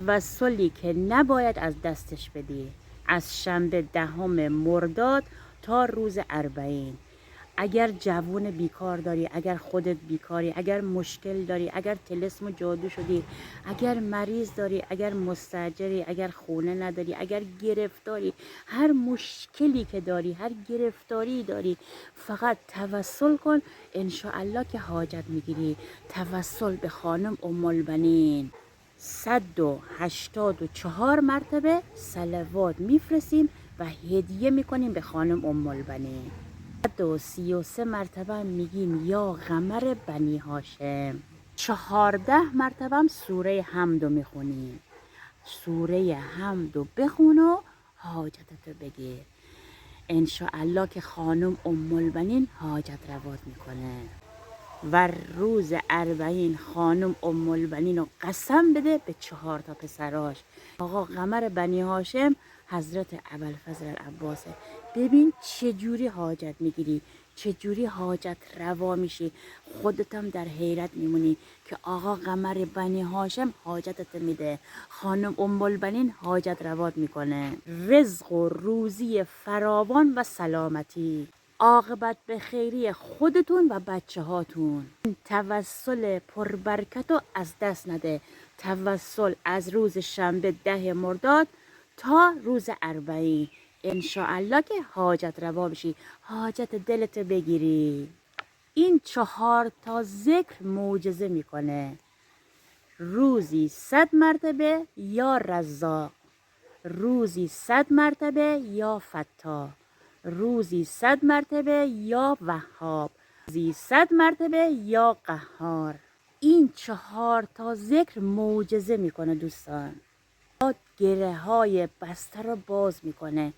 توسلی که نباید از دستش بدی، از شنبه 10 مرداد تا روز 40. اگر جوون بیکار داری، اگر خودت بیکاری، اگر مشکل داری، اگر طلسم و جادو شدی، اگر مریض داری، اگر مستاجری، اگر خونه نداری، اگر گرفتاری، هر مشکلی که داری، هر گرفتاری داری، فقط توسل کن، انشاءالله که حاجت میگیری. توسل به خانم ام البنین 184 مرتبه صلوات میفرستیم و هدیه میکنیم به خانم ام البنین. 133 مرتبه میگیم یا قمر بنی هاشم. 14 مرتبه هم سوره حمدو میخونیم. سوره حمدو بخون و حاجتتو بگیر، انشاءالله که خانم ام البنین حاجت روات میکنه. و روز 40 خانم ام البنین رو قسم بده به 4 تا پسراش. آقا قمر بنی هاشم حضرت ابوالفضل العباسه. ببین چجوری حاجت میگیری، چجوری حاجت روا میشی. خودتم در حیرت میمونی که آقا قمر بنی هاشم حاجتت میده، خانم ام البنین حاجت روات میکنه. رزق و روزی فراوان و سلامتی، عاقبت به خیری خودتون و بچه هاتون. توسل پربرکت رو از دست نده. توسل از روز شنبه 10 مرداد تا روز 40. انشاءالله که حاجت روا بشی، حاجت دلت بگیری. این 4 تا ذکر معجزه میکنه. روزی 100 مرتبه یا رزاق، روزی 100 مرتبه یا فتاح، روزی 100 مرتبه یا وهاب، روزی 100 مرتبه یا قهار. این 4 تا ذکر معجزه میکنه دوستان. گره های بسته رو باز میکنه،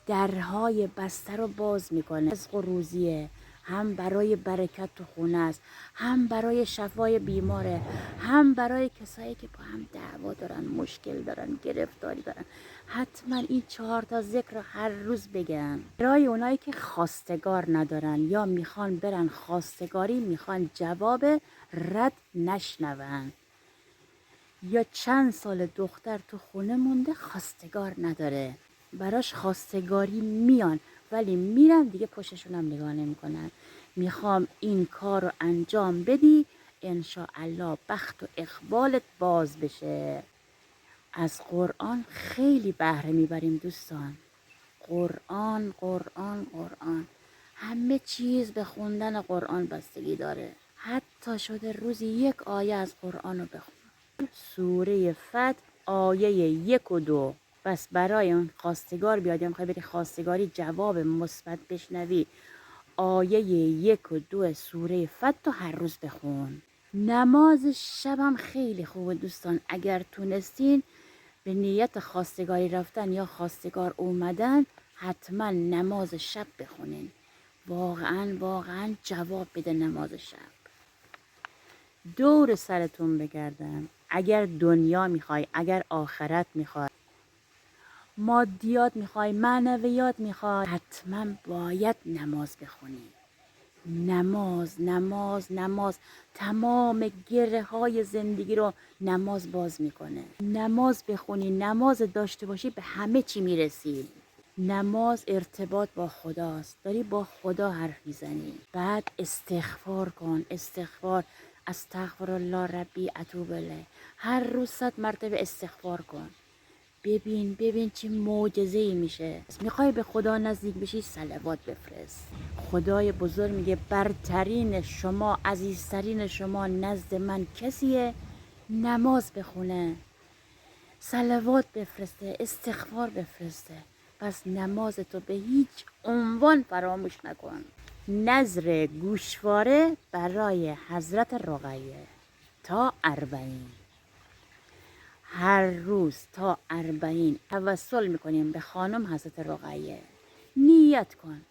درهای بسته رو باز میکنه. رزق و روزیه، هم برای برکت تو خونه است، هم برای شفای بیماره، هم برای کسایی که با هم دعوا دارن، مشکل دارن، گرفتاری دارن. حتما این 4 تا ذکر رو هر روز بگن. برای اونایی که خواستگار ندارن یا میخوان برن خواستگاری، میخوان جواب رد نشنون، یا چند سال دختر تو خونه مونده خواستگار نداره، براش خواستگاری میان ولی میرن دیگه پشتشون هم نگاه نمیکنن. میخوام این کار رو انجام بدی، انشاءالله بخت و اقبالت باز بشه. از قرآن خیلی بهره میبریم دوستان. قرآن قرآن قرآن، همه چیز به خوندن قرآن بستگی داره. حتی شده روزی 1 آیه از قرآن رو بخون. سوره فتح آیه 1 و 2. بس برای اون خواستگار بیاد یا میخوای بری خواستگاری جواب مثبت بشنوی، آیه 1 و 2 سوره فتح تو هر روز بخون. نماز شبم خیلی خوبه دوستان. اگر تونستین به نیت خواستگاری رفتن یا خواستگار اومدن، حتما نماز شب بخونین. واقعا واقعا جواب بده نماز شب. دور سرتون بگردم. اگر دنیا میخوای، اگر آخرت میخوای، مادیات میخوای، معنویات میخوای، حتما باید نماز بخونی. نماز نماز نماز تمام گره های زندگی رو نماز باز میکنه. نماز بخونی، نماز داشته باشی، به همه چی میرسی. نماز ارتباط با خداست، داری با خدا حرف میزنی. بعد استغفار کن، استغفار، استغفر الله ربی اتوب الیه. هر روز 100 مرتبه استغفار کن. ببین ببین چه معجزه‌ای میشه. میخوای به خدا نزدیک بشی، صلوات بفرست. خدای بزرگ میگه برترین شما، عزیزترین شما نزد من کسیه نماز بخونه، صلوات بفرسته، استغفار بفرسته. پس نماز تو به هیچ عنوان فراموش نکن. نظر گوشواره برای حضرت رقیه تا 40. هر روز تا 40 توسل میکنیم به خانم حضرت رقیه. نیت کن.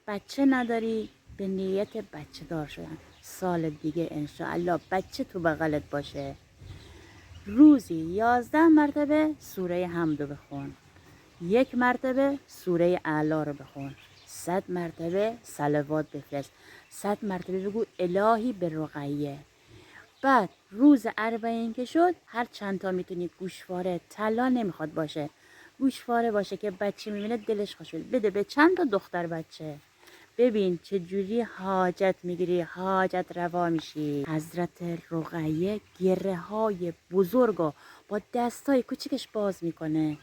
بچه نداری، به نیت بچه دار شدن. سال دیگه انشاءالله بچه تو بغلت باشه. روزی 11 مرتبه سوره حمدو بخون، 1 مرتبه سوره اعلا رو بخون، 100 مرتبه صلوات بفرست، 100 مرتبه بگو الهی به رقیه. بعد روز 40 که شد، هر چند تا میتونی گوشواره، طلا نمیخواد باشه، گوشواره باشه که بچه میبینه دلش خوش بشه، بده به چند تا دختر بچه. ببین چه جوری حاجت میگیری، حاجت روا میشی. حضرت رقیه گره های بزرگو با دستای کوچیکش باز میکنه.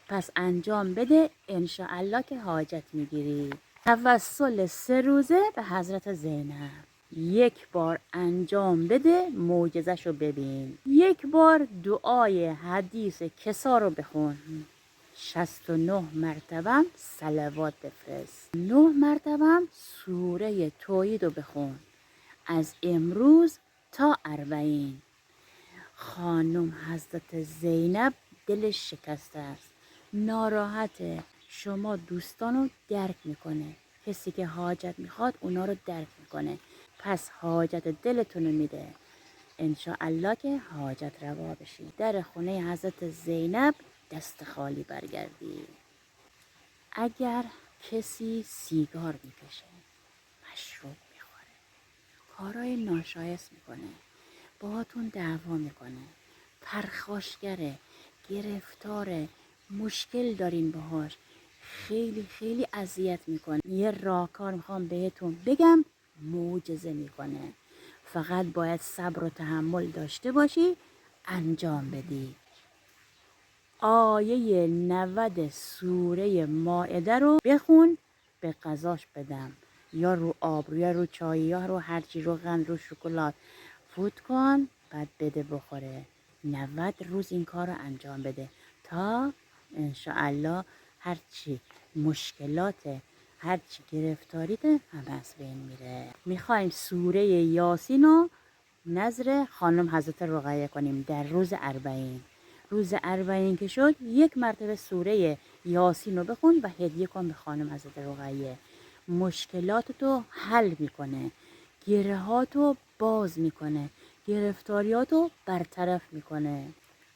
پس انجام بده، انشاءالله که حاجت میگیری. توسل 3 روزه به حضرت زینب. 1 بار انجام بده، معجزه‌شو ببین. 1 بار دعای حدیث کسا رو بخون. 69 مرتبه صلوات بفرست. 9 مرتبه سوره توحید رو بخون. از امروز تا 40. خانم حضرت زینب دلش شکسته است، ناراحته. شما دوستانو درک میکنه، کسی که حاجت میخواد اونا رو درک میکنه، پس حاجت دلتونو میده. انشاءالله که حاجت روا بشی، در خونه حضرت زینب دست خالی برگردی. اگر کسی سیگار میکشه، مشروب میخوره، کارای ناشایست میکنه، باهاتون دعوا میکنه، پرخاشگره، گرفتاره، مشکل دارین باهاش، خیلی خیلی اذیت میکنه، یه راهکار میخوام بهتون بگم، معجزه میکنه. فقط باید صبر و تحمل داشته باشی، انجام بدی. آیه 90 سوره مائده رو بخون، به قضاش بدم، یا رو آب یا رو چای یا رو هرچی، رو قند، رو شکلات، فوت کن بعد بده بخوره. 90 روز این کار رو انجام بده تا انشاءالله هرچی مشکلات، هرچی گرفتاریت همه از بین میره. میخوایم سوره یاسین رو نظر خانم حضرت رقیه کنیم در روز 40. روز 40 که شد، 1 مرتبه سوره یاسین رو بخون و هدیه کن به خانم حضرت رقیه. مشکلاتتو حل میکنه، گرهاتو باز میکنه، گرفتاریاتو برطرف میکنه.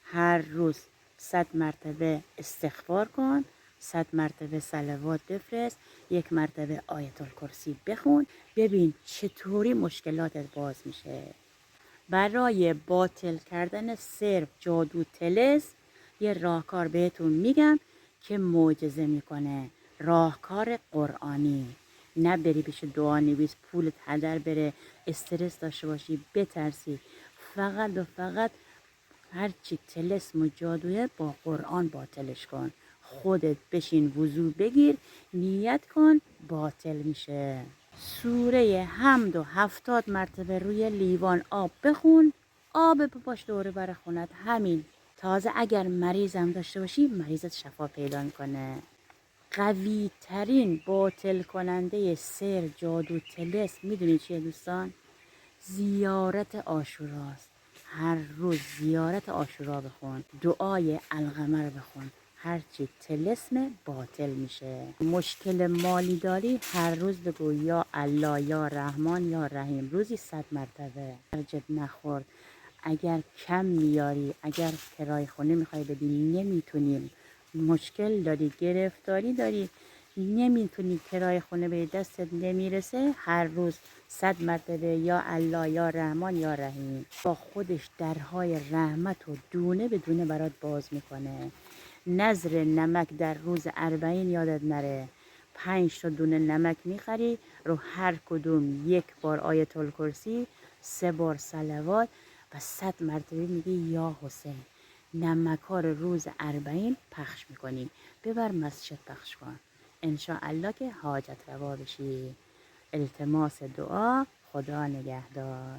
هر روز 100 مرتبه استغفار کن، 100 مرتبه صلوات بفرست، 1 مرتبه آیت الکرسی بخون، ببین چطوری مشکلاتت باز میشه. برای باطل کردن سحر، جادو، طلسم یه راهکار بهتون میگم که معجزه میکنه. راهکار قرآنی. نه بری پیش دعا نویس، پولت هدر بره، استرس داشته باشی، بترسی. فقط و فقط هرچی طلسم و جادویه با قرآن باطلش کن. خودت بشین وضو بگیر، نیت کن، باطل میشه. سوره حمد و 70 مرتبه روی لیوان آب بخون، آب بپاش دوره بر خونت. همین. تازه اگر مریضم داشته باشی، مریضت شفا پیدا کنه. قوی ترین باطل کننده سحر، جادو، طلسم میدونی چیه دوستان؟ زیارت عاشوراست. هر روز زیارت عاشورا بخون، دعای القمر بخون، هرچی طلسم باطل میشه. مشکل مالی داری، هر روز بگو یا الله یا رحمان یا رحیم، روزی 100 مرتبه. خرجت نخورد، اگر کم میاری، اگر کرای خونه میخوای بدی نمیتونیم، مشکل داری، گرفتاری داری، نمیتونی کرای خونه به دستت نمیرسه، هر روز 100 مرتبه یا الله یا رحمان یا رحیم. با خودش درهای رحمت و دونه به دونه برات باز میکنه. نظر نمک در روز 40 یادت نره. 5 تا دونه نمک میخری، رو هر کدوم 1 بار آیت الکرسی، 3 بار صلوات و 100 مرتبه میگی یا حسین. نمک ها رو روز 40 پخش میکنی، ببر مسجد پخش کن، انشاءالله که حاجت روا بشی. التماس دعا. خدا نگهدار.